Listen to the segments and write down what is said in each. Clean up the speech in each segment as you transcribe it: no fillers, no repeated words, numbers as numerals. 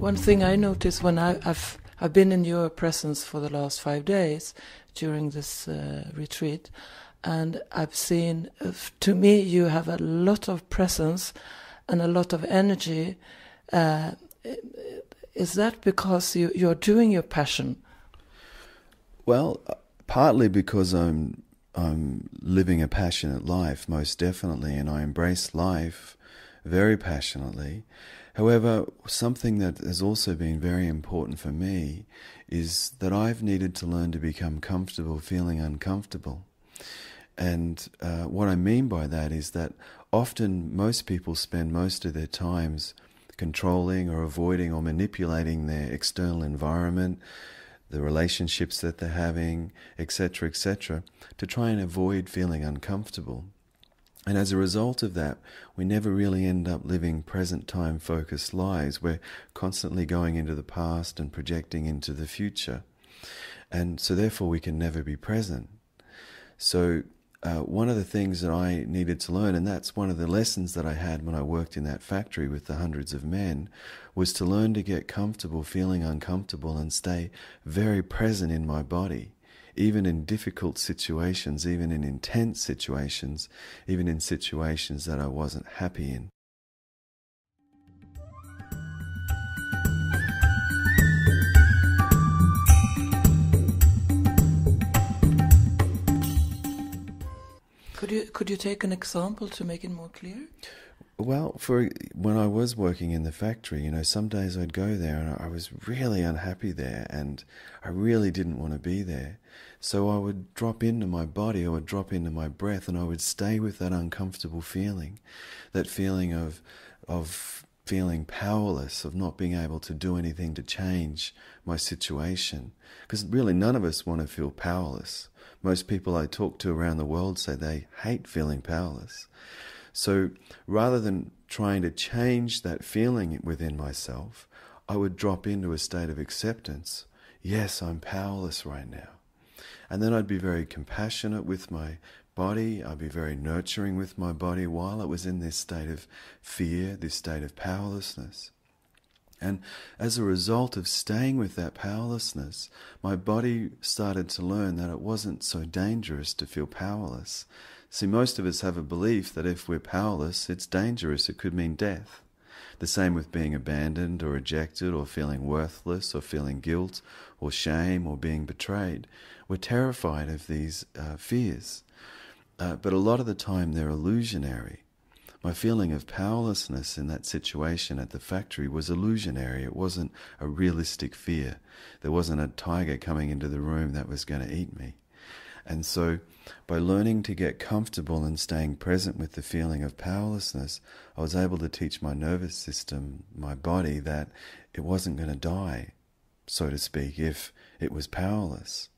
One thing I notice when I've been in your presence for the last 5 days during this retreat, and I've seen, to me, you have a lot of presence and a lot of energy. Is that because you're doing your passion? Well, partly because I'm living a passionate life, most definitely, and I embrace life very passionately. However, something that has also been very important for me is that I've needed to learn to become comfortable feeling uncomfortable. And what I mean by that is that often most people spend most of their times controlling or avoiding or manipulating their external environment, the relationships that they're having, etc., to try and avoid feeling uncomfortable. And as a result of that, we never really end up living present time focused lives. We're constantly going into the past and projecting into the future. And so therefore we can never be present. So one of the things that I needed to learn, and that's one of the lessons that I had when I worked in that factory with the hundreds of men, was to learn to get comfortable feeling uncomfortable and stay very present in my body. Even in difficult situations, even in intense situations, even in situations that I wasn't happy in. Could you take an example to make it more clear? Well, when I was working in the factory, some days I'd go there and I was really unhappy there and I really didn't want to be there. So I would drop into my body, I would drop into my breath, and I would stay with that uncomfortable feeling, that feeling of feeling powerless, of not being able to do anything to change my situation. Because really none of us want to feel powerless. Most people I talk to around the world say they hate feeling powerless. So rather than trying to change that feeling within myself, I would drop into a state of acceptance. Yes, I'm powerless right now. And then I'd be very compassionate with my body. I'd be very nurturing with my body while it was in this state of fear, this state of powerlessness. And as a result of staying with that powerlessness, my body started to learn that it wasn't so dangerous to feel powerless. See, most of us have a belief that if we're powerless, it's dangerous. It could mean death. The same with being abandoned or rejected or feeling worthless or feeling guilt or shame or being betrayed. We're terrified of these fears. But a lot of the time they're illusionary. My feeling of powerlessness in that situation at the factory was illusionary. It wasn't a realistic fear. There wasn't a tiger coming into the room that was going to eat me. And so by learning to get comfortable and staying present with the feeling of powerlessness, I was able to teach my nervous system, my body, that it wasn't going to die, so to speak, if it was powerless.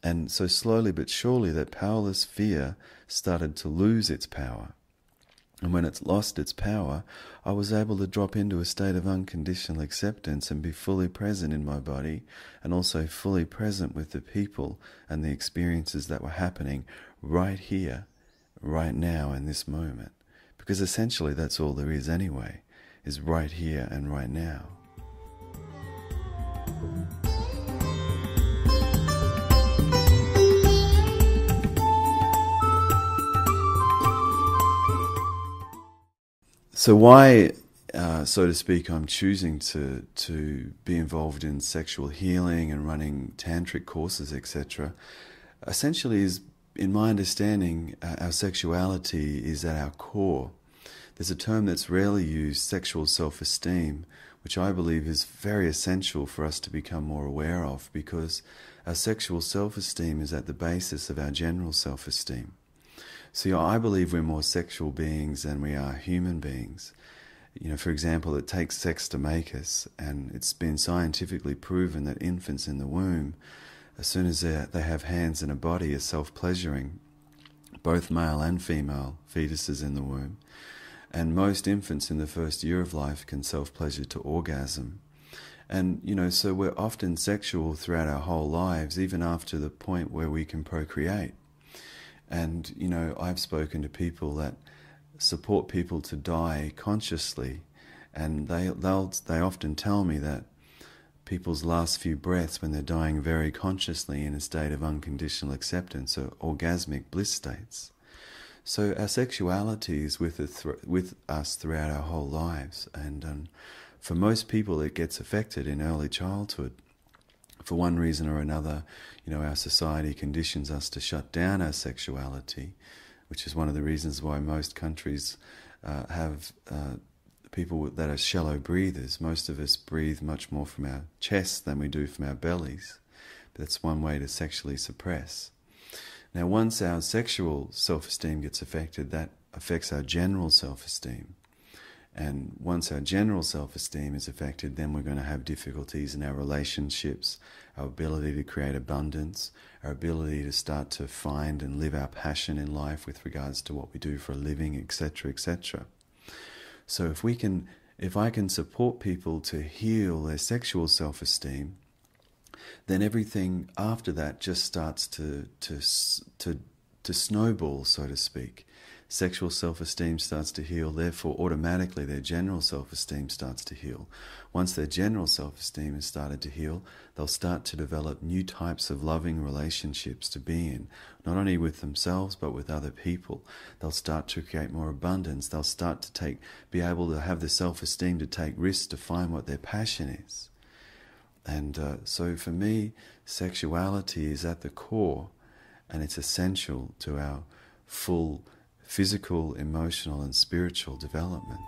And so slowly but surely that powerless fear started to lose its power. And when it's lost its power, I was able to drop into a state of unconditional acceptance and be fully present in my body, and also fully present with the people and the experiences that were happening right here, right now, in this moment. Because essentially that's all there is anyway, is right here and right now. So why, so to speak, I'm choosing to be involved in sexual healing and running tantric courses, etc., essentially is, in my understanding, our sexuality is at our core. There's a term that's rarely used, sexual self-esteem, which I believe is very essential for us to become more aware of, because our sexual self-esteem is at the basis of our general self-esteem. See, I believe we're more sexual beings than we are human beings. For example, it takes sex to make us, and it's been scientifically proven that infants in the womb, as soon as they have hands and a body, are self-pleasuring, both male and female fetuses in the womb. And most infants in the first year of life can self-pleasure to orgasm. And, so we're often sexual throughout our whole lives, even after the point where we can procreate. And, I've spoken to people that support people to die consciously And they often tell me that people's last few breaths, when they're dying very consciously in a state of unconditional acceptance, are orgasmic bliss states. So our sexuality is with us throughout our whole lives, and for most people it gets affected in early childhood. For one reason or another, our society conditions us to shut down our sexuality, which is one of the reasons why most countries have people that are shallow breathers. Most of us breathe much more from our chests than we do from our bellies. That's one way to sexually suppress. Now, once our sexual self-esteem gets affected, that affects our general self-esteem. And once our general self-esteem is affected, then we're going to have difficulties in our relationships, our ability to create abundance, our ability to start to find and live our passion in life with regards to what we do for a living, etc., etc. So if I can support people to heal their sexual self-esteem, then everything after that just starts to snowball, so to speak. Sexual self-esteem starts to heal, therefore automatically their general self-esteem starts to heal. Once their general self-esteem has started to heal, they'll start to develop new types of loving relationships to be in, not only with themselves but with other people. They'll start to create more abundance. They'll start to be able to have the self-esteem to take risks to find what their passion is. And so for me, sexuality is at the core, and it's essential to our full physical, emotional and spiritual development.